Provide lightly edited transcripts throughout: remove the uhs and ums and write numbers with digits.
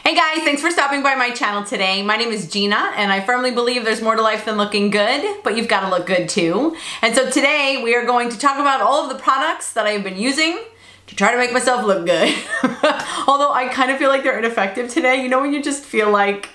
Hey guys, thanks for stopping by my channel today. My name is Gina and I firmly believe there's more to life than looking good, but you've got to look good too. And so today we are going to talk about all of the products that I've been using to try to make myself look good. Although I kind of feel like they're ineffective today. You know when you just feel like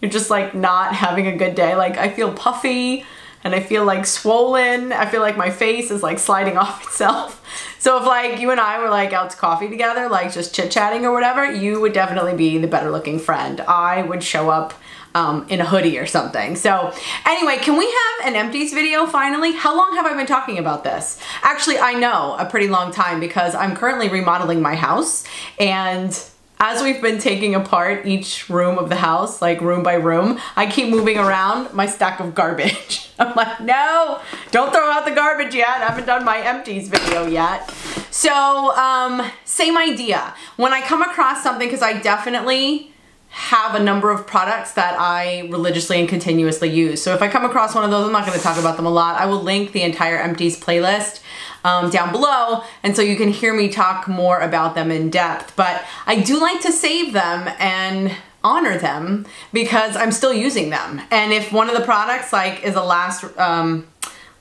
you're just like not having a good day? Like I feel puffy and I feel like swollen. I feel like my face is like sliding off itself. So if like you and I were like out to coffee together, like just chit-chatting or whatever, you would definitely be the better looking friend. I would show up in a hoodie or something. So anyway, can we have an empties video finally? How long have I been talking about this? Actually, I know a pretty long time because I'm currently remodeling my house, and as we've been taking apart each room of the house, like room by room, I keep moving around my stack of garbage. I'm like, no, don't throw out the garbage yet. I haven't done my empties video yet. So, same idea. When I come across something, because I definitely have a number of products that I religiously and continuously use. So if I come across one of those, I'm not going to talk about them a lot. I will link the entire empties playlist down below, and so you can hear me talk more about them in depth. But I do like to save them and honor them because I'm still using them. And if one of the products like is a last,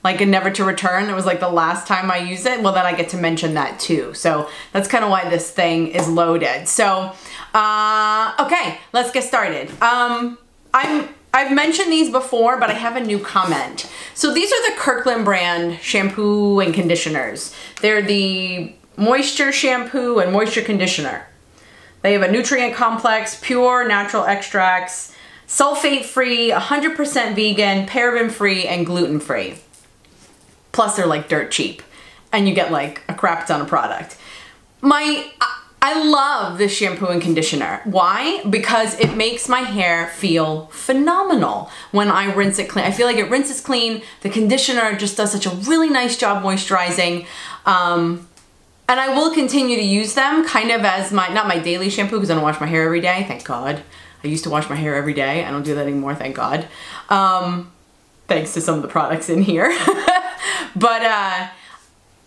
like a never to return, it was like the last time I use it, well then I get to mention that too. So that's kind of why this thing is loaded. So, okay, let's get started. I've mentioned these before, but I have a new comment. So these are the Kirkland brand shampoo and conditioners. They're the moisture shampoo and moisture conditioner. They have a nutrient complex, pure natural extracts, sulfate-free, 100% vegan, paraben-free, and gluten-free. Plus they're like dirt cheap, and you get like a crap ton of product. I love this shampoo and conditioner. Why? Because it makes my hair feel phenomenal when I rinse it clean. I feel like it rinses clean. The conditioner just does such a really nice job moisturizing. And I will continue to use them kind of as not my daily shampoo because I don't wash my hair every day, thank God. I used to wash my hair every day. I don't do that anymore, thank God. Thanks to some of the products in here. But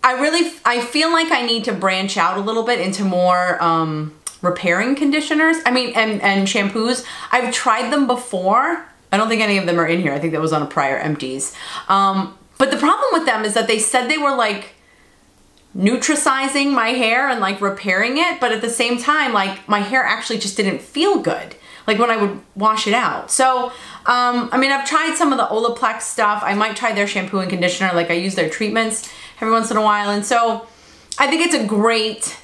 I feel like I need to branch out a little bit into more repairing conditioners. I mean, and shampoos. I've tried them before. I don't think any of them are in here. I think that was on a prior empties. But the problem with them is that they said they were like nutricizing my hair and like repairing it, but at the same time, like my hair actually just didn't feel good, like when I would wash it out. So, I mean, I've tried some of the Olaplex stuff. I might try their shampoo and conditioner. Like I use their treatments every once in a while. And so I think it's a great,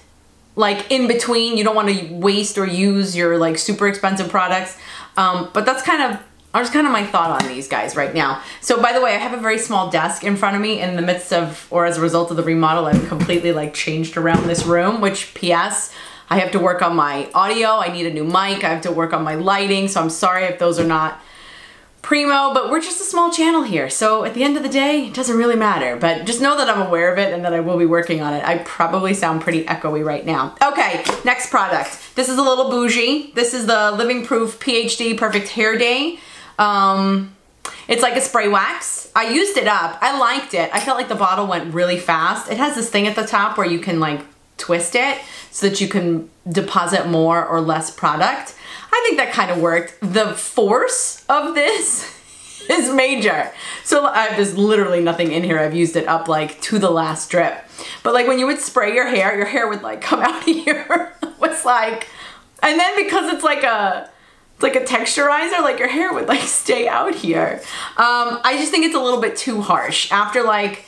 like in between, you don't want to waste or use your like super expensive products. But that's kind of my thought on these guys right now. So by the way, I have a very small desk in front of me in the midst of, or as a result of the remodel, I've completely like changed around this room, which PS, I have to work on my audio. I need a new mic. I have to work on my lighting. So I'm sorry if those are not primo, but we're just a small channel here. So at the end of the day, it doesn't really matter, but just know that I'm aware of it and that I will be working on it. I probably sound pretty echoey right now. Okay, next product. This is a little bougie. This is the Living Proof PhD Perfect Hair Day. It's like a spray wax. I used it up. I liked it. I felt like the bottle went really fast. It has this thing at the top where you can like twist it so that you can deposit more or less product. I think that kind of worked. The force of this is major. So there's literally nothing in here. I've used it up like to the last drip. But like when you would spray your hair would like come out here. It was like, and then because it's like a texturizer, like your hair would like stay out here. I just think it's a little bit too harsh. After like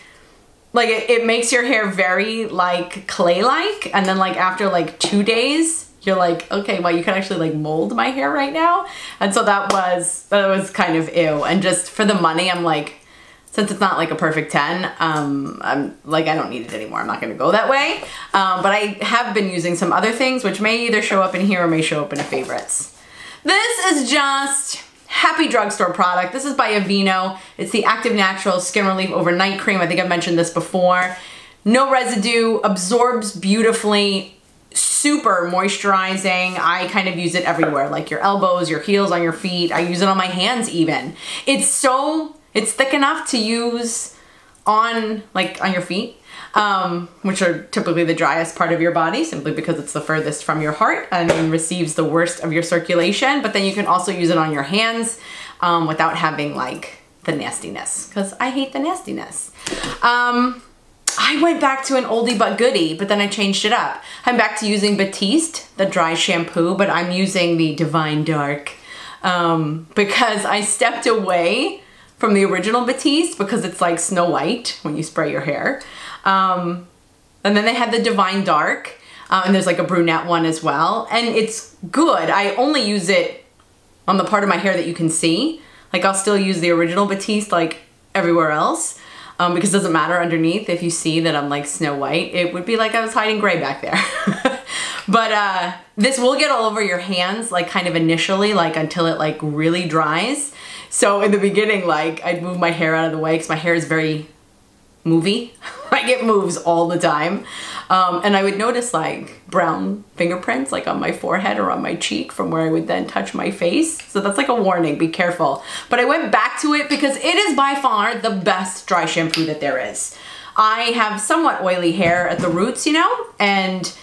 it makes your hair very like clay-like, and then like after like 2 days, you're like, okay, well, you can actually like mold my hair right now. And so that was kind of ew. And just for the money, I'm like, since it's not like a perfect 10, I'm like, I don't need it anymore. I'm not gonna go that way. But I have been using some other things, which may either show up in here or may show up in a favorites. This is just happy drugstore product. This is by Aveeno. It's the Active Natural Skin Relief Overnight Cream. I think I've mentioned this before. No residue, absorbs beautifully, super moisturizing. I kind of use it everywhere, like your elbows, your heels, on your feet. I use it on my hands even. It's thick enough to use on your feet. which are typically the driest part of your body, simply because it's the furthest from your heart and receives the worst of your circulation. But then you can also use it on your hands without having like the nastiness, because I hate the nastiness. I went back to an oldie but goodie, but then I changed it up. I'm back to using Batiste, the dry shampoo, but I'm using the Divine Dark because I stepped away from the original Batiste because it's like Snow White when you spray your hair. And then they had the Divine Dark, and there's like a brunette one as well. And it's good. I only use it on the part of my hair that you can see. Like I'll still use the original Batiste like everywhere else. Because it doesn't matter underneath if you see that I'm like Snow White. It would be like I was hiding gray back there. But this will get all over your hands like kind of initially, like until it like really dries. So in the beginning, like I'd move my hair out of the way because my hair is very movie. Like it moves all the time. And I would notice like brown fingerprints like on my forehead or on my cheek from where I would then touch my face. So that's like a warning, be careful. But I went back to it because it is by far the best dry shampoo that there is. I have somewhat oily hair at the roots, you know, and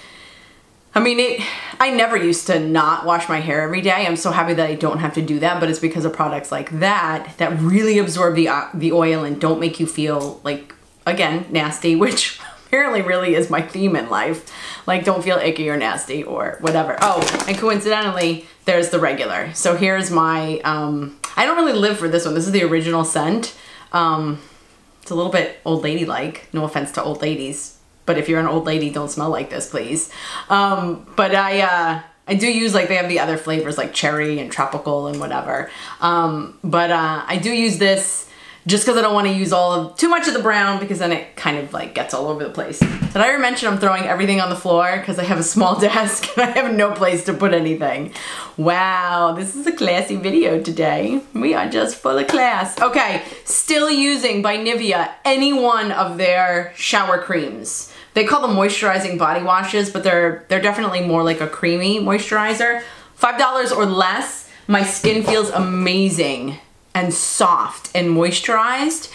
I mean, I never used to not wash my hair every day. I'm so happy that I don't have to do that, but it's because of products like that that really absorb the oil and don't make you feel like, again, nasty, which apparently really is my theme in life. Like, don't feel icky or nasty or whatever. Oh, and coincidentally, there's the regular. So here's my, I don't really live for this one. This is the original scent. It's a little bit old lady-like. No offense to old ladies. But if you're an old lady, don't smell like this, please. But I do use, like, they have the other flavors like cherry and tropical and whatever. But I do use this just because I don't want to use too much of the brown, because then it kind of like gets all over the place. Did I ever mention I'm throwing everything on the floor because I have a small desk and I have no place to put anything? Wow, this is a classy video today. We are just full of class. Okay, still using by Nivea any one of their shower creams. They call them moisturizing body washes, but they're definitely more like a creamy moisturizer. $5 or less. My skin feels amazing and soft and moisturized.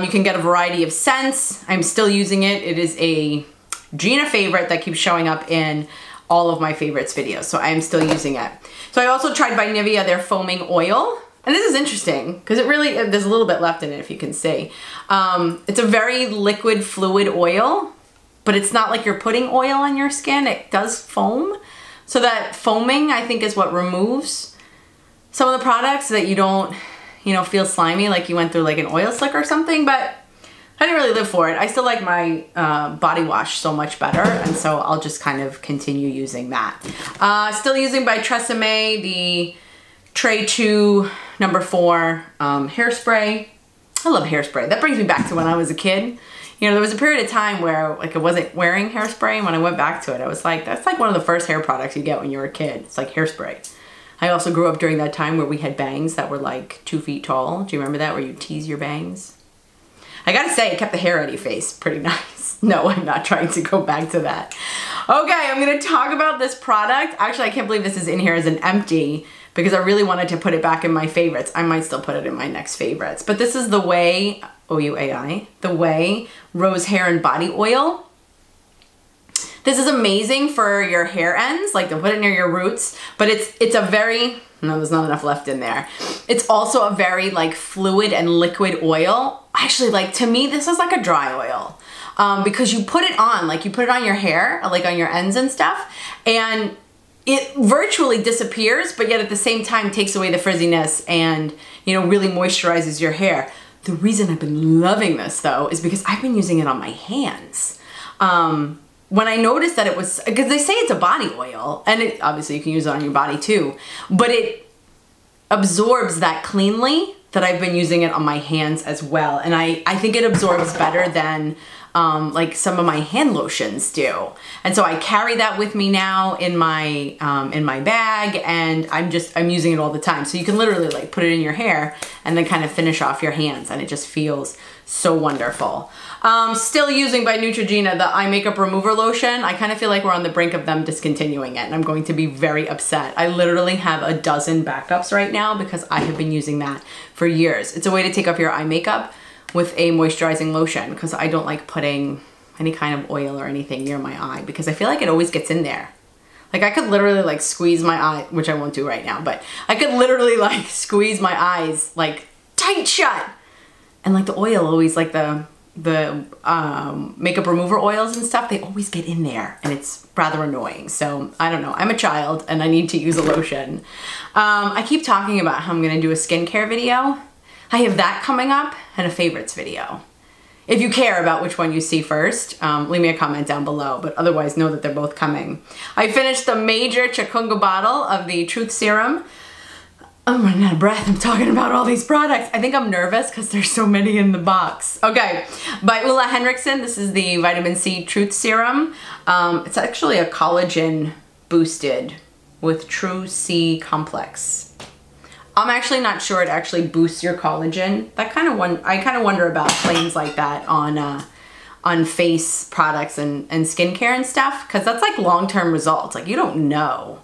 You can get a variety of scents. I'm still using it. It is a Gina favorite that keeps showing up in all of my favorites videos, so I am still using it. So I also tried by Nivea their foaming oil, and this is interesting because it really, there's a little bit left in it if you can see. It's a very liquid fluid oil, but it's not like you're putting oil on your skin. It does foam. So that foaming, I think, is what removes some of the products so that you don't, you know, feel slimy like you went through like an oil slick or something. But I didn't really live for it. I still like my body wash so much better, and so I'll just kind of continue using that. Still using by Tresemme the Tray 2 No. 4 hairspray. I love hairspray. That brings me back to when I was a kid. You know, there was a period of time where like I wasn't wearing hairspray, and when I went back to it, I was like, that's like one of the first hair products you get when you're a kid. It's like hairspray. I also grew up during that time where we had bangs that were like 2 feet tall. Do you remember that, where you tease your bangs? I gotta say, it kept the hair out of your face pretty nice. No, I'm not trying to go back to that. Okay, I'm gonna talk about this product. Actually, I can't believe this is in here as an empty because I really wanted to put it back in my favorites. I might still put it in my next favorites. But this is the Way, O-U-A-I, the Way Rose Hair and Body Oil. This is amazing for your hair ends, like to put it near your roots, but it's a very, no, there's not enough left in there. It's also a very like fluid and liquid oil. Actually, like to me, this is like a dry oil because you put it on, like you put it on your hair, like on your ends and stuff, and it virtually disappears, but yet at the same time takes away the frizziness and, you know, really moisturizes your hair. The reason I've been loving this though is because I've been using it on my hands. When I noticed that it was, because they say it's a body oil, and it, obviously you can use it on your body too, but it absorbs that cleanly that I've been using it on my hands as well. And I think it absorbs better than like some of my hand lotions do. And so I carry that with me now in my bag, and I'm using it all the time. So you can literally like put it in your hair and then kind of finish off your hands, and it just feels so wonderful. Still using by Neutrogena the eye makeup remover lotion. I kind of feel like we're on the brink of them discontinuing it, and I'm going to be very upset. I literally have a dozen backups right now because I have been using that for years. It's a way to take off your eye makeup with a moisturizing lotion because I don't like putting any kind of oil or anything near my eye because I feel like it always gets in there. Like I could literally like squeeze my eye, which I won't do right now, but I could literally like squeeze my eyes like tight shut. And like the oil always, like the makeup remover oils and stuff, they always get in there and it's rather annoying. So I don't know, I'm a child and I need to use a lotion. I keep talking about how I'm gonna do a skincare video. I have that coming up and a favorites video. If you care about which one you see first, leave me a comment down below, but otherwise know that they're both coming. I finished the major Chakunga bottle of the Truth Serum. I'm running out of breath. I'm talking about all these products. I think I'm nervous because there's so many in the box. Okay, by Ulla Henriksen, this is the Vitamin C Truth Serum. It's actually a collagen boosted with True C complex. I'm actually not sure it actually boosts your collagen. I kind of wonder about claims like that on face products and skincare and stuff, because that's like long-term results. Like you don't know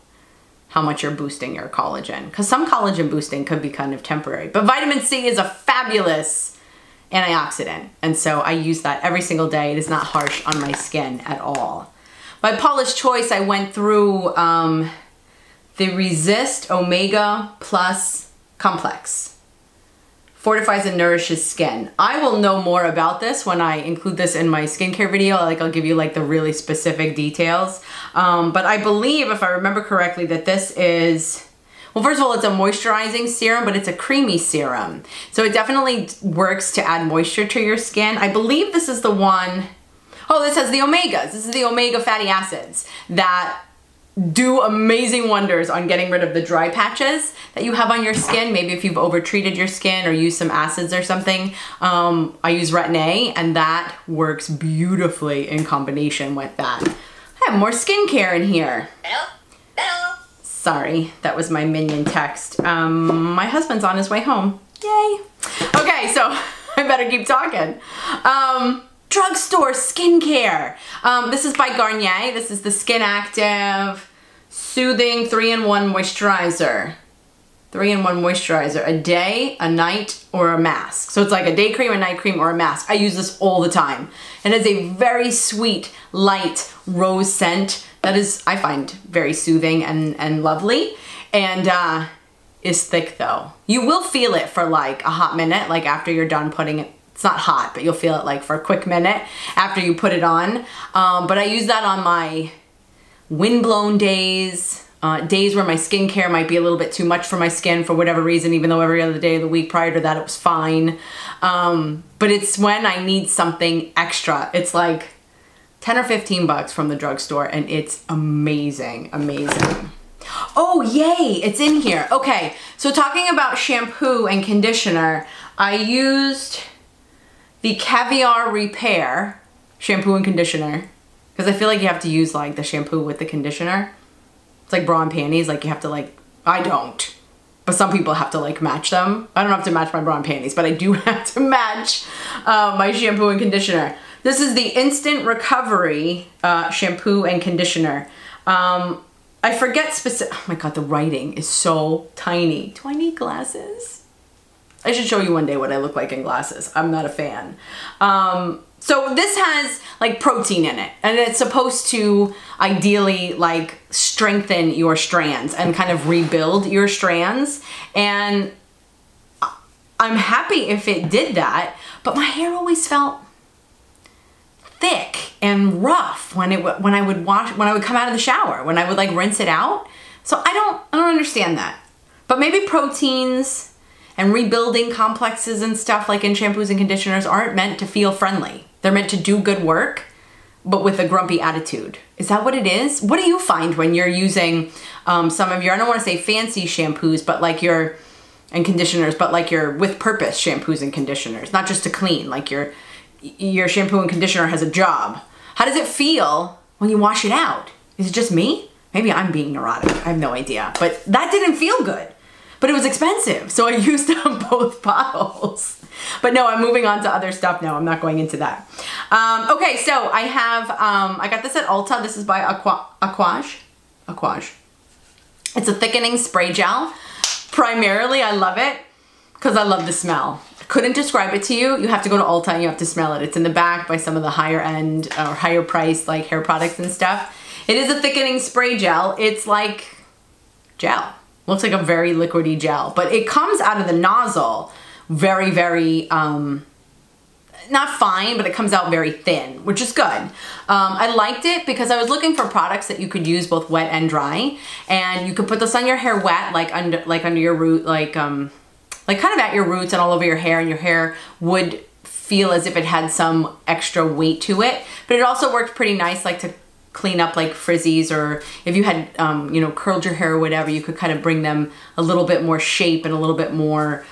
how much you're boosting your collagen, because some collagen boosting could be kind of temporary. But vitamin C is a fabulous antioxidant, and so I use that every single day. It is not harsh on my skin at all. By Paula's Choice, I went through the Resist Omega Plus Complex. Fortifies and nourishes skin. I will know more about this when I include this in my skincare video. Like I'll give you like the really specific details. But I believe, if I remember correctly, that this is, well, first of all, it's a moisturizing serum, but it's a creamy serum. So it definitely works to add moisture to your skin. I believe this is the one, oh, this has the omegas. This is the omega fatty acids that do amazing wonders on getting rid of the dry patches that you have on your skin. Maybe if you've over-treated your skin or used some acids or something. I use Retin A and that works beautifully in combination with that. I have more skincare in here. Hello? Hello? Sorry, that was my minion text. My husband's on his way home. Yay. Okay, so I better keep talking. Drugstore skincare. This is by Garnier. This is the Skin Active Soothing 3-in-1 Moisturizer. 3-in-1 moisturizer, a day, a night, or a mask. So it's like a day cream, a night cream, or a mask. I use this all the time. It has a very sweet, light rose scent that is, I find, very soothing and lovely. And is thick though. You will feel it for like a hot minute, like after you're done putting it. It's not hot, but you'll feel it like for a quick minute after you put it on. But I use that on my windblown days, days where my skincare might be a little bit too much for my skin for whatever reason, even though every other day of the week prior to that it was fine. But it's when I need something extra. It's like 10 or 15 bucks from the drugstore and it's amazing, amazing. Oh, yay, it's in here. Okay, so talking about shampoo and conditioner, I used the Caviar Repair shampoo and conditioner, because I feel like you have to use like the shampoo with the conditioner. It's like bra and panties, like you have to like, I don't, but some people have to like match them. I don't have to match my bra and panties, but I do have to match my shampoo and conditioner. This is the Instant Recovery shampoo and conditioner. I forget specific, oh my God, the writing is so tiny. Do I need glasses? I should show you one day what I look like in glasses. I'm not a fan. So this has like protein in it and it's supposed to ideally like strengthen your strands and kind of rebuild your strands. And I'm happy if it did that, but my hair always felt thick and rough when I would come out of the shower, when I would like rinse it out. So I don't understand that. But maybe proteins and rebuilding complexes and stuff like in shampoos and conditioners aren't meant to feel friendly. They're meant to do good work, but with a grumpy attitude. Is that what it is? What do you find when you're using some of your, I don't want to say fancy shampoos, but like and conditioners, but like your with purpose shampoos and conditioners, not just to clean, like your shampoo and conditioner has a job. How does it feel when you wash it out? Is it just me? Maybe I'm being neurotic, I have no idea, but that didn't feel good. But it was expensive, so I used both bottles. But no, I'm moving on to other stuff now. I'm not going into that. Okay, so I have, I got this at Ulta. This is by Aquage. It's a thickening spray gel. Primarily, I love it because I love the smell. couldn't describe it to you. You have to go to Ulta and you have to smell it. It's in the back by some of the higher end or higher priced like hair products and stuff. It is a thickening spray gel. It's like gel. Looks like a very liquidy gel, but it comes out of the nozzle very, very, not fine, but it comes out very thin, which is good. I liked it because I was looking for products that you could use both wet and dry, and you could put this on your hair wet, like under your root, like kind of at your roots and all over your hair, and your hair would feel as if it had some extra weight to it. But it also worked pretty nice, like to clean up like frizzies, or if you had, you know, curled your hair or whatever, you could kind of bring them a little bit more shape and a little bit more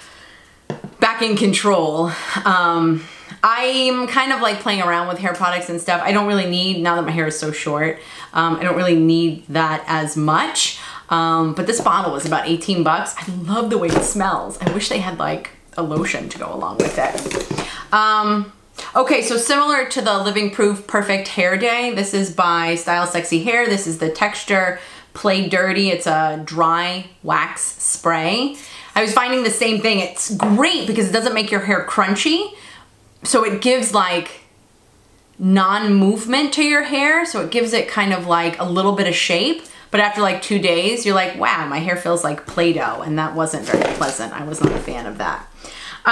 back in control. I'm kind of like playing around with hair products and stuff. I don't really need, now that my hair is so short, I don't really need that as much. But this bottle was about 18 bucks. I love the way it smells. I wish they had like a lotion to go along with it. Okay, so similar to the Living Proof Perfect Hair Day, this is by Style Sexy Hair. This is the Texture Play Dirty. It's a dry wax spray. I was finding the same thing. It's great because it doesn't make your hair crunchy. So it gives like non-movement to your hair. So it gives it kind of like a little bit of shape. But after like 2 days, you're like, wow, my hair feels like Play-Doh. And that wasn't very pleasant. I was not a fan of that.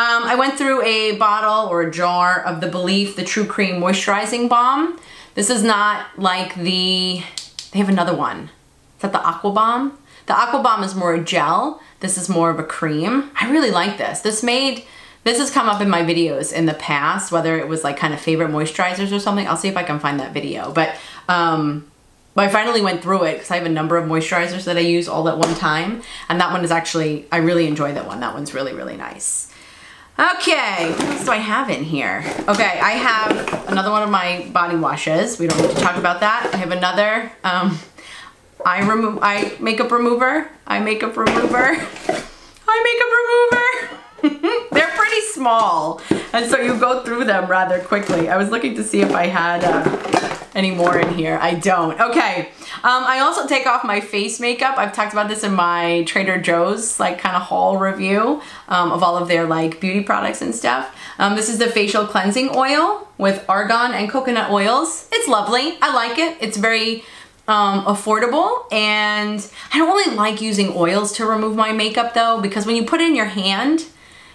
I went through a bottle or a jar of the Belief, the True Cream Moisturizing Balm. This is not like they have another one. Is that the Aqua Balm? The Aqua Balm is more a gel. This is more of a cream. I really like this. This has come up in my videos in the past, whether it was like kind of favorite moisturizers or something. I'll see if I can find that video. But I finally went through it because I have a number of moisturizers that I use all at one time. And that one is actually, I really enjoy that one. That one's really, really nice. Okay, what else do I have in here? Okay, I have another one of my body washes. We don't need to talk about that. I have another eye makeup remover. They're pretty small, and so you go through them rather quickly. I was looking to see if I had any more in here. I don't. Okay. I also take off my face makeup. I've talked about this in my Trader Joe's like kind of haul review of all of their like beauty products and stuff. This is the facial cleansing oil with argan and coconut oils. It's lovely. I like it. It's very affordable, and I don't really like using oils to remove my makeup though, because when you put it in your hand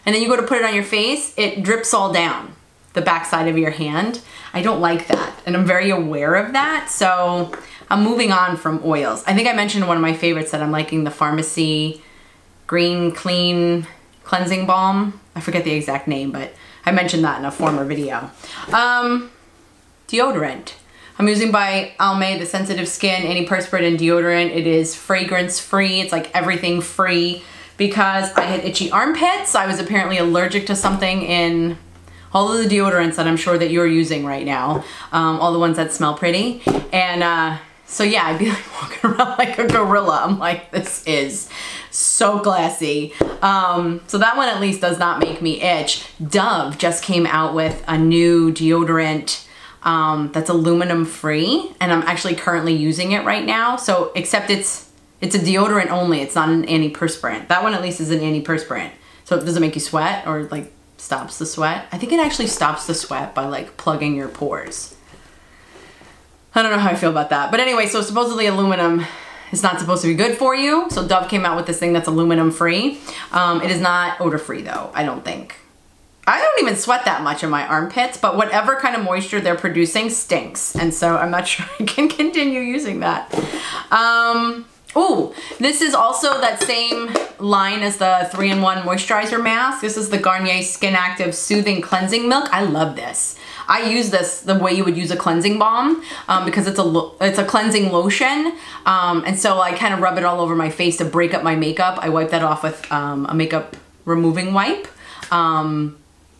and then you go to put it on your face, it drips all down the backside of your hand. I don't like that, and I'm very aware of that, so I'm moving on from oils. I think I mentioned one of my favorites that I'm liking, the Pharmacy Green Clean Cleansing Balm. I forget the exact name, but I mentioned that in a former video. Deodorant. I'm using by Almay the Sensitive Skin Antiperspirant and Deodorant. It is fragrance free. It's like everything free because I had itchy armpits. I was apparently allergic to something in all of the deodorants that I'm sure that you're using right now. All the ones that smell pretty. And so yeah, I'd be like walking around like a gorilla. I'm like, this is so classy. So that one at least does not make me itch. Dove just came out with a new deodorant that's aluminum free, and I'm actually currently using it right now. So except it's a deodorant only, it's not an antiperspirant. That one at least is an antiperspirant. So it doesn't make you sweat or like stops the sweat. I think it actually stops the sweat by like plugging your pores. I don't know how I feel about that. But anyway, so supposedly aluminum is not supposed to be good for you. So Dove came out with this thing that's aluminum free. It is not odor free though, I don't think. I don't even sweat that much in my armpits, but whatever kind of moisture they're producing stinks. And so I'm not sure I can continue using that. Oh, this is also that same line as the 3-in-1 moisturizer mask. This is the Garnier Skin Active Soothing Cleansing Milk. I love this. I use this the way you would use a cleansing balm because it's a cleansing lotion. And so I kind of rub it all over my face to break up my makeup. I wipe that off with a makeup removing wipe.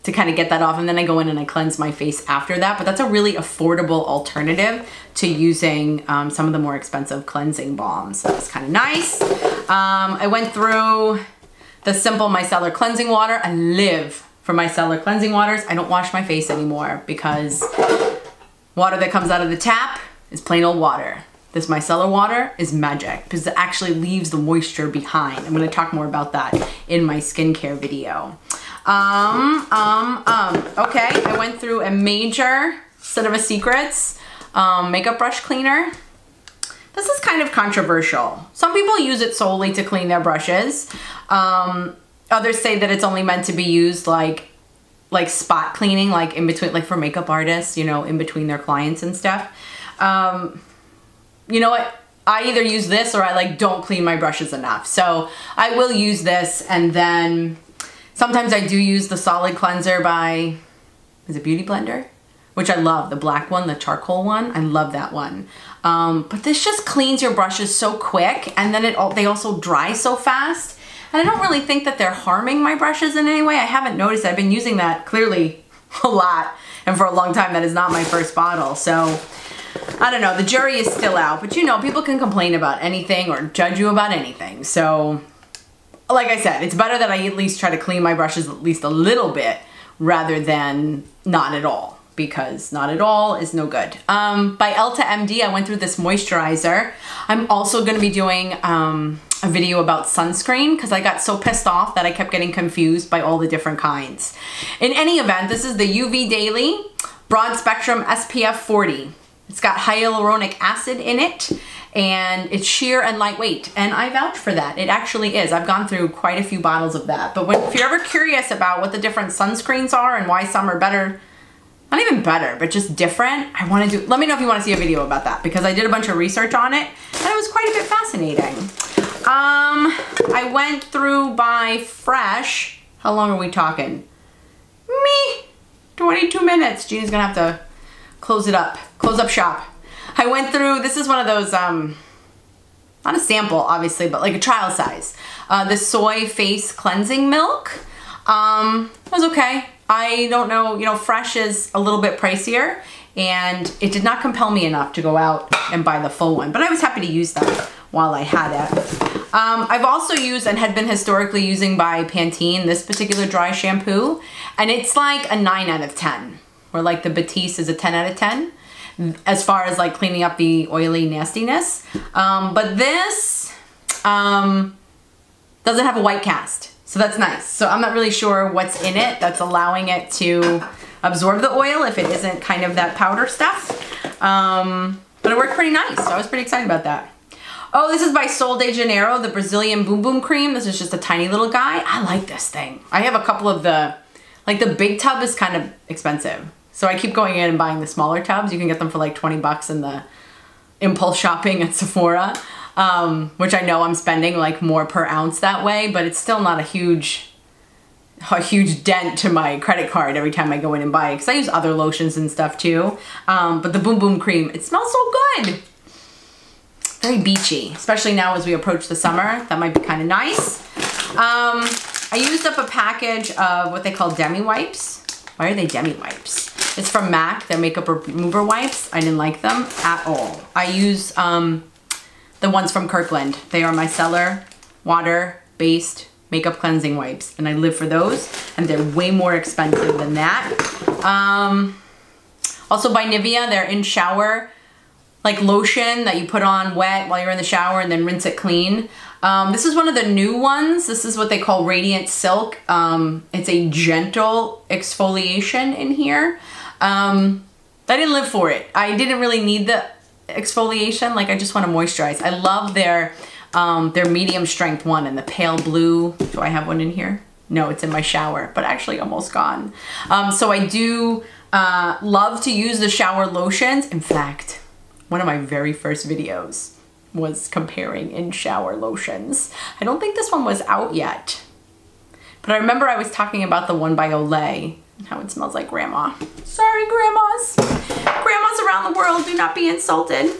To kind of get that off, and then I go in and I cleanse my face after that. But that's a really affordable alternative to using some of the more expensive cleansing balms. So that's kind of nice. I went through the Simple Micellar Cleansing Water. I live for micellar cleansing waters. I don't wash my face anymore because water that comes out of the tap is plain old water. This micellar water is magic because it actually leaves the moisture behind. I'm going to talk more about that in my skincare video. Okay, I went through a major Cinema Secrets makeup brush cleaner. This is kind of controversial. Some people use it solely to clean their brushes. Others say that it's only meant to be used like spot cleaning, like in between, like for makeup artists, you know, in between their clients and stuff. You know what? I either use this or I like don't clean my brushes enough. So I will use this, and then sometimes I do use the solid cleanser by, is it Beauty Blender? Which I love, the black one, the charcoal one. I love that one. But this just cleans your brushes so quick, and then they also dry so fast. And I don't really think that they're harming my brushes in any way. I haven't noticed. I've been using that clearly a lot, and for a long time. That is not my first bottle. So I don't know, the jury is still out, but you know, people can complain about anything or judge you about anything. So like I said, it's better that I at least try to clean my brushes at least a little bit rather than not at all, because not at all is no good. By Elta MD, I went through this moisturizer. I'm also gonna be doing a video about sunscreen because I got so pissed off that I kept getting confused by all the different kinds. In any event, this is the UV Daily Broad Spectrum SPF 40. It's got hyaluronic acid in it, and it's sheer and lightweight, and I vouch for that. It actually is. I've gone through quite a few bottles of that. But if you're ever curious about what the different sunscreens are and why some are better, not even better, but just different, let me know if you want to see a video about that, because I did a bunch of research on it, and it was quite a bit fascinating. I went through by Fresh. How long are we talking? 22 minutes. Gina's gonna have to close up shop. I went through, this is one of those, not a sample obviously, but like a trial size. The soy face cleansing milk. It was okay. I don't know, you know, Fresh is a little bit pricier, and it did not compel me enough to go out and buy the full one, but I was happy to use that while I had it. I've also used and had been historically using by Pantene this particular dry shampoo, and it's like a 9 out of 10. Or like the Batiste is a 10 out of 10 as far as like cleaning up the oily nastiness. But this doesn't have a white cast, so that's nice. So I'm not really sure what's in it that's allowing it to absorb the oil if it isn't kind of that powder stuff. But it worked pretty nice, so I was pretty excited about that. Oh, this is by Sol de Janeiro, the Brazilian Boom Boom Cream. This is just a tiny little guy. I like this thing. I have a couple of the big tub is kind of expensive. So I keep going in and buying the smaller tubs. You can get them for like 20 bucks in the impulse shopping at Sephora, which I know I'm spending like more per ounce that way, but it's still not a huge dent to my credit card every time I go in and buy it, because I use other lotions and stuff too. But the Boom Boom Cream, it smells so good. Very beachy, especially now as we approach the summer. That might be kind of nice. I used up a package of what they call demi wipes. Why are they demi wipes? It's from MAC, their makeup remover wipes. I didn't like them at all. I use the ones from Kirkland. They are micellar water-based makeup cleansing wipes, and I live for those, and they're way more expensive than that. Also by Nivea, they're in shower like lotion that you put on wet while you're in the shower and then rinse it clean. This is one of the new ones. This is what they call Radiant Silk. It's a gentle exfoliation in here. I didn't live for it. I didn't really need the exfoliation. Like, I just want to moisturize. I love their medium strength one in the pale blue. Do I have one in here? No, it's in my shower, but actually almost gone. So I do love to use the shower lotions. In fact, one of my very first videos was comparing in shower lotions. I don't think this one was out yet, but I remember I was talking about the one by Olay and how it smells like grandma. Sorry, grandmas. Grandmas around the world, do not be insulted.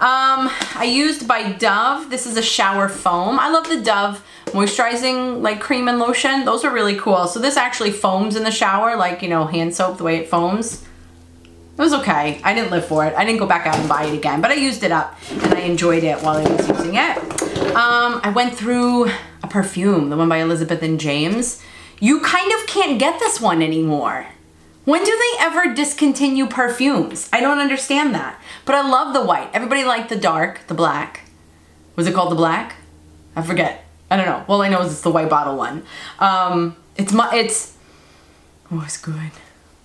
I used by Dove. This is a shower foam. I love the Dove moisturizing like cream and lotion. Those are really cool. So this actually foams in the shower, like, you know, hand soap, the way it foams. It was okay. I didn't live for it. I didn't go back out and buy it again, but I used it up and I enjoyed it while I was using it. I went through a perfume, the one by Elizabeth and James. You kind of can't get this one anymore. When do they ever discontinue perfumes? I don't understand that. But I love the white. Everybody liked the dark, the black. Was it called the black? I forget. I don't know. All I know is it's the white bottle one. It's Oh, it's good.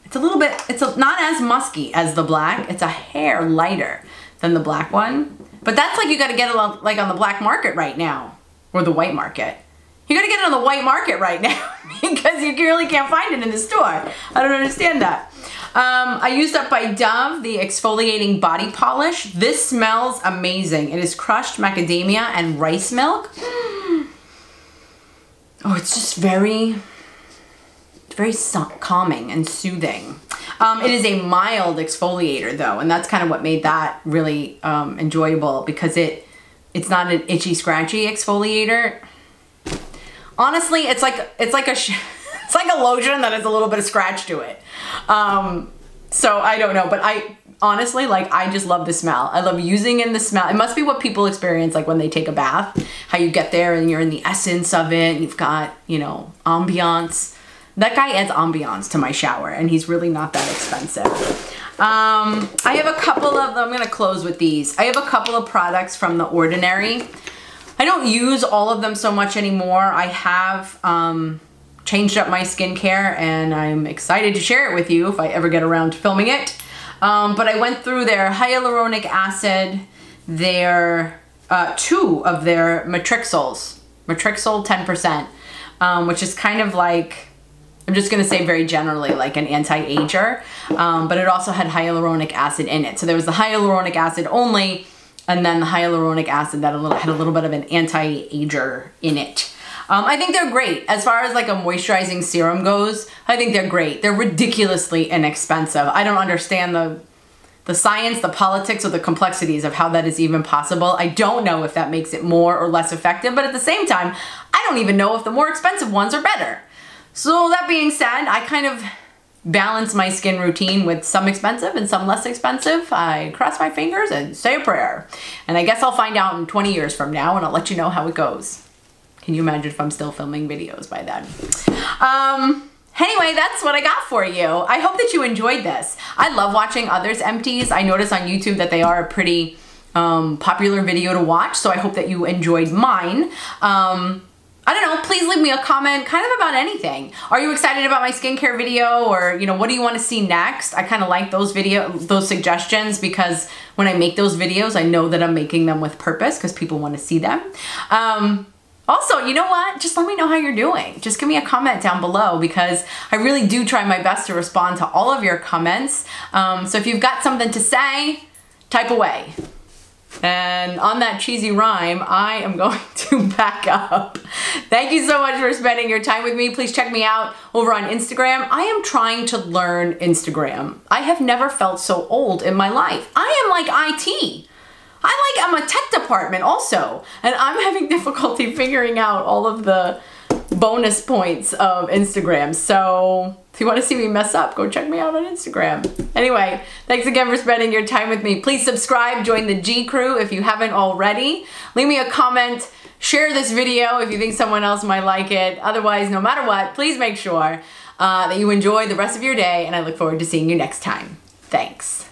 It's a little bit, not as musky as the black. It's a hair lighter than the black one. But that's like you gotta get it like on the black market right now. Or the white market. You gotta get it on the white market right now because you really can't find it in the store. I don't understand that. I used up by Dove the exfoliating body polish. This smells amazing. It is crushed macadamia and rice milk. Oh, it's just very calming and soothing. It is a mild exfoliator though, and that's kind of what made that really enjoyable because it's not an itchy, scratchy exfoliator. Honestly, it's like a lotion that has a little bit of scratch to it. So I don't know, but I honestly, like, I just love the smell. I love using in the smell. It must be what people experience like when they take a bath, how you get there and you're in the essence of it and you've got, you know, ambiance. That guy adds ambiance to my shower and he's really not that expensive. I have a couple of, I'm gonna close with these. I have a couple of products from The Ordinary. I don't use all of them so much anymore. I have changed up my skincare and I'm excited to share it with you if I ever get around to filming it. But I went through their hyaluronic acid, their 2 of their Matrixyls, Matrixyl 10%, which is kind of like, I'm just gonna say very generally like an anti-ager, but it also had hyaluronic acid in it. So there was the hyaluronic acid only, and then the hyaluronic acid that had a little bit of an anti-ager in it. I think they're great. As far as like a moisturizing serum goes, I think they're great. They're ridiculously inexpensive. I don't understand the science, the politics, or the complexities of how that is even possible. I don't know if that makes it more or less effective, but at the same time, I don't even know if the more expensive ones are better. So that being said, I kind of balance my skin routine with some expensive and some less expensive. I cross my fingers and say a prayer. And I guess I'll find out in 20 years from now and I'll let you know how it goes. Can you imagine if I'm still filming videos by then? Anyway, that's what I got for you. I hope that you enjoyed this. I love watching others' empties. I notice on YouTube that they are a pretty popular video to watch, so I hope that you enjoyed mine. I don't know, please leave me a comment kind of about anything. Are you excited about my skincare video, or you know, what do you want to see next? I kind of like those suggestions because when I make those videos, I know that I'm making them with purpose because people want to see them. Also, you know what? Just let me know how you're doing. Just give me a comment down below because I really do try my best to respond to all of your comments. So if you've got something to say, type away. And on that cheesy rhyme, I am going to back up. Thank you so much for spending your time with me. Please check me out over on Instagram. I am trying to learn Instagram. I have never felt so old in my life. I am like IT. I'm a tech department also, and I'm having difficulty figuring out all of the bonus points of Instagram. So if you want to see me mess up, go check me out on Instagram. Anyway, thanks again for spending your time with me. Please subscribe, join the G Crew if you haven't already. Leave me a comment, share this video if you think someone else might like it. Otherwise, no matter what, please make sure that you enjoy the rest of your day, and I look forward to seeing you next time. Thanks.